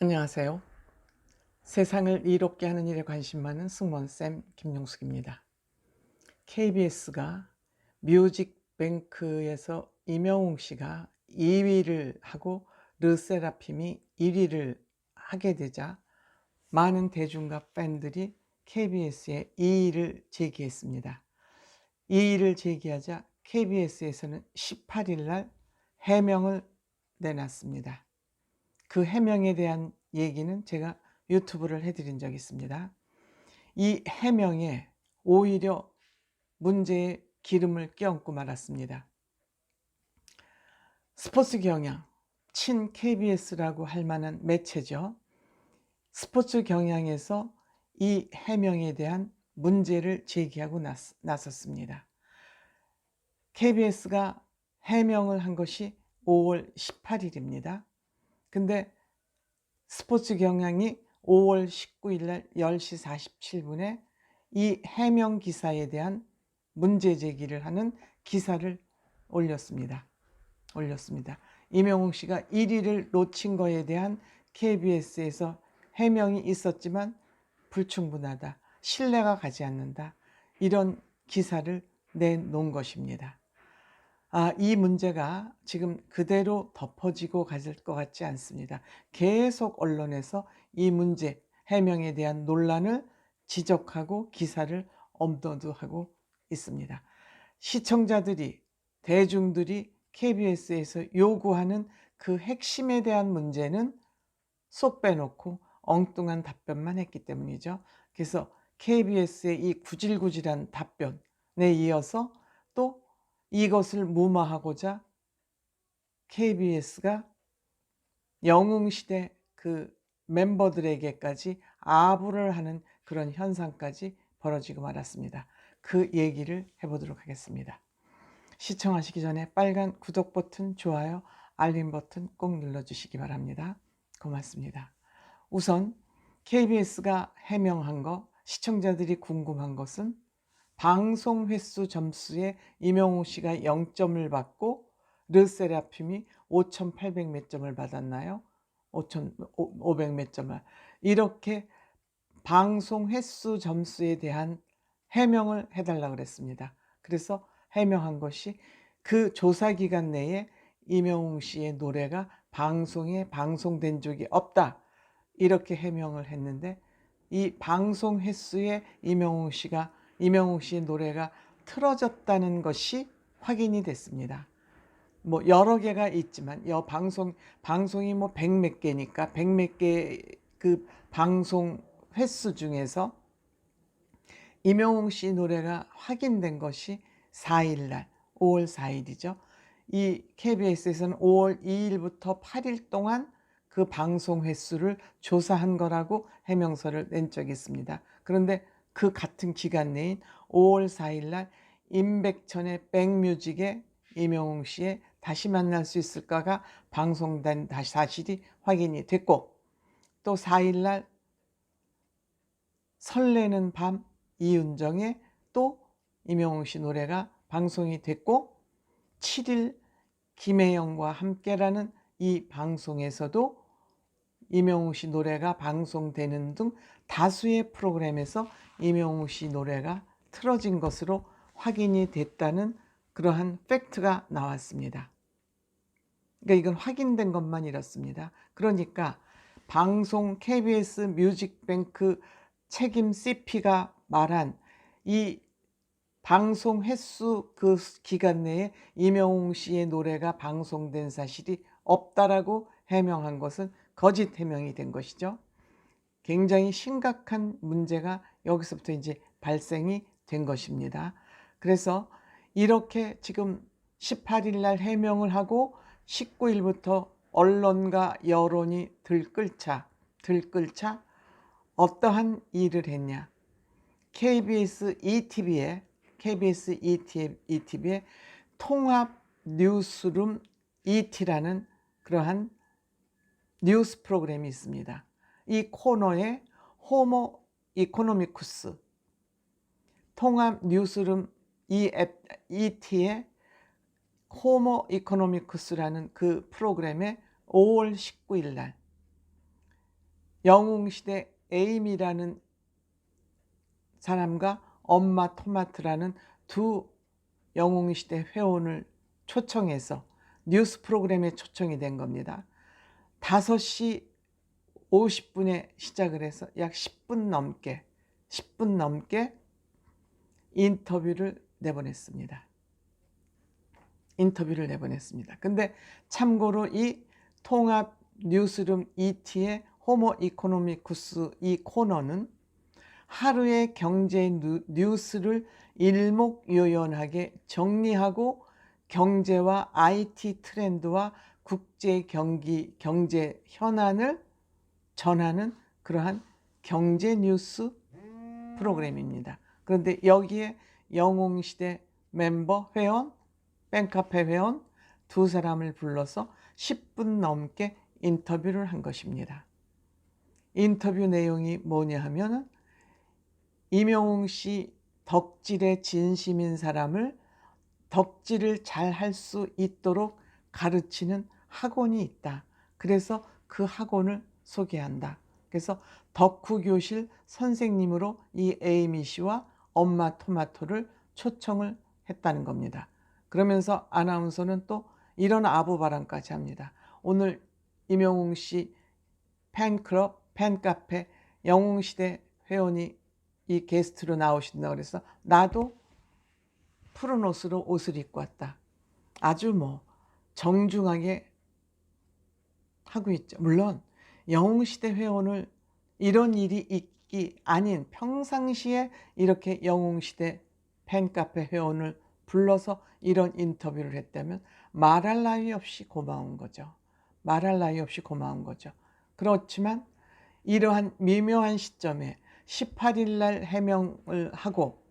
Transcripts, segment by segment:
안녕하세요. 세상을 이롭게 하는 일에 관심 많은 승무원쌤 김용숙입니다. KBS가 뮤직뱅크에서 임영웅 씨가 2위를 하고 르세라핌이 1위를 하게 되자 많은 대중과 팬들이 KBS에 이의를 제기했습니다. 이의를 제기하자 KBS에서는 18일 날 해명을 내놨습니다. 그 해명에 대한 얘기는 제가 유튜브를 해드린 적이 있습니다. 이 해명에 오히려 문제에 기름을 끼얹고 말았습니다. 스포츠 경향, 친 KBS라고 할 만한 매체죠. 스포츠 경향에서 이 해명에 대한 문제를 제기하고 나섰습니다. KBS가 해명을 한 것이 5월 18일입니다. 근데 스포츠 경향이 5월 19일 날 10시 47분에 이 해명 기사에 대한 문제 제기를 하는 기사를 올렸습니다. 임영웅 씨가 1위를 놓친 거에 대한 KBS에서 해명이 있었지만 불충분하다, 신뢰가 가지 않는다, 이런 기사를 내놓은 것입니다. 이 문제가 지금 그대로 덮어지고 가질 것 같지 않습니다. 계속 언론에서 이 문제, 해명에 대한 논란을 지적하고 기사를 업로드하고 있습니다. 시청자들이, 대중들이 KBS에서 요구하는 그 핵심에 대한 문제는 쏙 빼놓고 엉뚱한 답변만 했기 때문이죠. 그래서 KBS의 이 구질구질한 답변에 이어서 또 이것을 무마하고자 KBS가 영웅시대 그 멤버들에게까지 아부를 하는 그런 현상까지 벌어지고 말았습니다. 그 얘기를 해보도록 하겠습니다. 시청하시기 전에 빨간 구독 버튼, 좋아요, 알림 버튼 꼭 눌러주시기 바랍니다. 고맙습니다. 우선 KBS가 해명한 거, 시청자들이 궁금한 것은 방송 횟수 점수에 임영웅 씨가 0점을 받고 르세라핌이 5,800 몇 점을 받았나요? 5,500 몇 점을. 이렇게 방송 횟수 점수에 대한 해명을 해달라고 그랬습니다. 그래서 해명한 것이 그 조사 기간 내에 임영웅 씨의 노래가 방송에 방송된 적이 없다, 이렇게 해명을 했는데, 이 방송 횟수에 임영웅 씨의 노래가 틀어졌다는 것이 확인이 됐습니다. 뭐 여러 개가 있지만 방송이 뭐 100 몇 개니까 100 몇 개 그 방송 횟수 중에서 임영웅 씨 노래가 확인된 것이 4일 날, 5월 4일이죠. 이 KBS에서는 5월 2일부터 8일 동안 그 방송 횟수를 조사한 거라고 해명서를 낸 적이 있습니다. 그런데 그 같은 기간 내인 5월 4일 날 임백천의 백뮤직에 임영웅 씨의 다시 만날 수 있을까가 방송된 사실이 확인이 됐고, 또 4일 날 설레는 밤 이은정의 또 임영웅 씨 노래가 방송이 됐고, 7일 김혜영과 함께라는 이 방송에서도 임영웅 씨 노래가 방송되는 등 다수의 프로그램에서 임영웅 씨 노래가 틀어진 것으로 확인이 됐다는 그러한 팩트가 나왔습니다. 그러니까 이건 확인된 것만 이렇습니다. 그러니까 방송 KBS 뮤직뱅크 책임 CP가 말한 이 방송 횟수 그 기간 내에 임영웅 씨의 노래가 방송된 사실이 없다라고 해명한 것은 거짓 해명이 된 것이죠. 굉장히 심각한 문제가 여기서부터 이제 발생이 된 것입니다. 그래서 이렇게 지금 18일 날 해명을 하고 19일부터 언론과 여론이 들끓자 어떠한 일을 했냐. KBS ETV에 통합 뉴스룸 ET라는 그러한 뉴스 프로그램이 있습니다. 이 코너에 호모 이코노미쿠스, 통합 뉴스룸 ET의 호모 이코노미쿠스라는 그 프로그램에 5월 19일 날 영웅시대 에임이라는 사람과 엄마 토마트라는 두 영웅시대 회원을 초청해서 뉴스 프로그램에 초청이 된 겁니다. 5시 50분에 시작을 해서 약 10분 넘게 인터뷰를 내보냈습니다. 근데 참고로 이 통합 뉴스룸 ET의 호모 이코노미쿠스 이 코너는 하루의 경제 뉴스를 일목요연하게 정리하고 경제와 IT 트렌드와 국제 경제 현안을 전하는 그러한 경제 뉴스 프로그램입니다. 그런데 여기에 영웅시대 멤버 회원, 팬카페 회원 두 사람을 불러서 10분 넘게 인터뷰를 한 것입니다. 인터뷰 내용이 뭐냐 하면은 임영웅 씨 덕질에 진심인 사람을 덕질을 잘 할 수 있도록 가르치는 학원이 있다. 그래서 그 학원을 소개한다. 그래서 덕후교실 선생님으로 이 에이미 씨와 엄마 토마토를 초청을 했다는 겁니다. 그러면서 아나운서는 또 이런 아부바람까지 합니다. 오늘 임영웅 씨 팬클럽, 팬카페, 영웅시대 회원이 이 게스트로 나오신다 그래서 나도 푸른 옷으로 옷을 입고 왔다. 아주 뭐 정중하게 하고 있죠. 물론 영웅시대 회원을 이런 일이 있기 아닌 평상시에 이렇게 영웅시대 팬카페 회원을 불러서 이런 인터뷰를 했다면 말할 나위 없이 고마운 거죠. 그렇지만 이러한 미묘한 시점에 18일 날 해명을 하고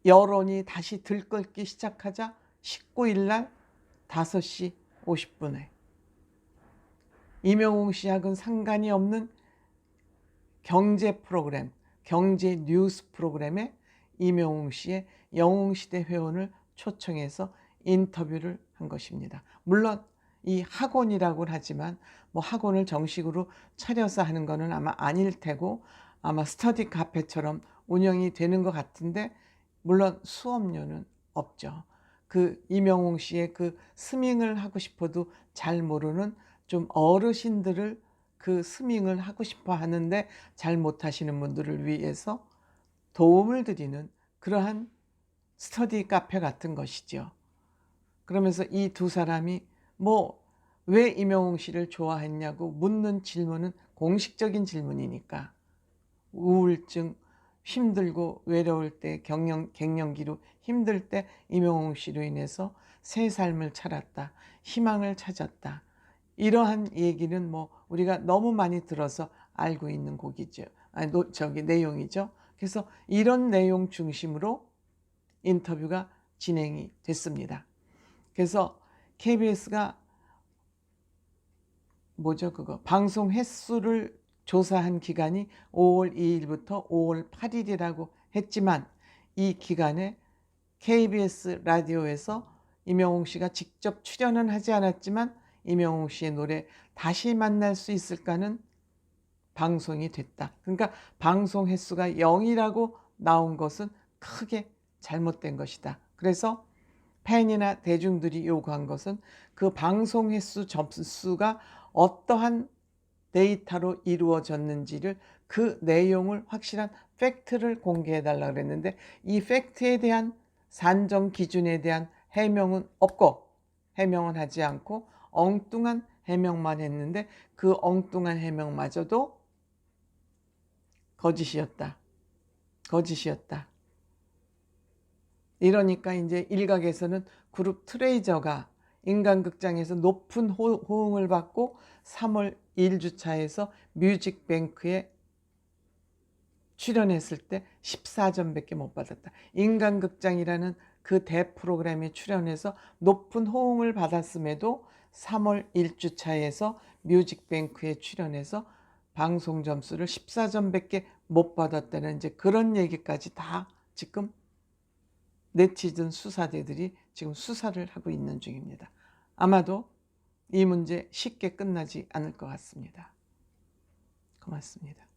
여론이 다시 들끓기 시작하자 19일 날 5시 50분에 임영웅 씨하고는 상관이 없는 경제 프로그램, 경제 뉴스 프로그램에 임영웅 씨의 영웅시대 회원을 초청해서 인터뷰를 한 것입니다. 물론 이 학원이라고는 하지만 뭐 학원을 정식으로 차려서 하는 거는 아마 아닐 테고 아마 스터디 카페처럼 운영이 되는 것 같은데 물론 수업료는 없죠. 그 임영웅 씨의 그 스밍을 하고 싶어도 잘 모르는 좀 어르신들을 그 스밍을 하고 싶어 하는데 잘 못하시는 분들을 위해서 도움을 드리는 그러한 스터디 카페 같은 것이죠. 그러면서 이 두 사람이 뭐 왜 임영웅 씨를 좋아했냐고 묻는 질문은 공식적인 질문이니까 우울증, 힘들고 외로울 때 갱년기로 힘들 때 임영웅 씨로 인해서 새 삶을 살았다. 희망을 찾았다. 이러한 얘기는 뭐 우리가 너무 많이 들어서 알고 있는 곡이죠. 내용이죠. 그래서 이런 내용 중심으로 인터뷰가 진행이 됐습니다. 그래서 KBS가 방송 횟수를 조사한 기간이 5월 2일부터 5월 8일이라고 했지만 이 기간에 KBS 라디오에서 임영웅 씨가 직접 출연은 하지 않았지만 임영웅 씨의 노래 다시 만날 수 있을까는 방송이 됐다. 그러니까 방송 횟수가 0이라고 나온 것은 크게 잘못된 것이다. 그래서 팬이나 대중들이 요구한 것은 그 방송 횟수 점수가 어떠한 데이터로 이루어졌는지를 그 내용을 확실한 팩트를 공개해달라 그랬는데 이 팩트에 대한 산정 기준에 대한 해명은 없고 해명은 하지 않고 엉뚱한 해명만 했는데 그 엉뚱한 해명마저도 거짓이었다. 이러니까 이제 일각에서는 그룹 트레이저가 인간극장에서 높은 호응을 받고 3월 1주차에서 뮤직뱅크에 출연했을 때 14점밖에 못 받았다. 인간극장이라는 그 대프로그램에 출연해서 높은 호응을 받았음에도 3월 1주차에서 뮤직뱅크에 출연해서 방송 점수를 14점밖에 못 받았다는 이제 그런 얘기까지 다 지금 네티즌 수사대들이 지금 수사를 하고 있는 중입니다. 아마도 이 문제 쉽게 끝나지 않을 것 같습니다. 고맙습니다.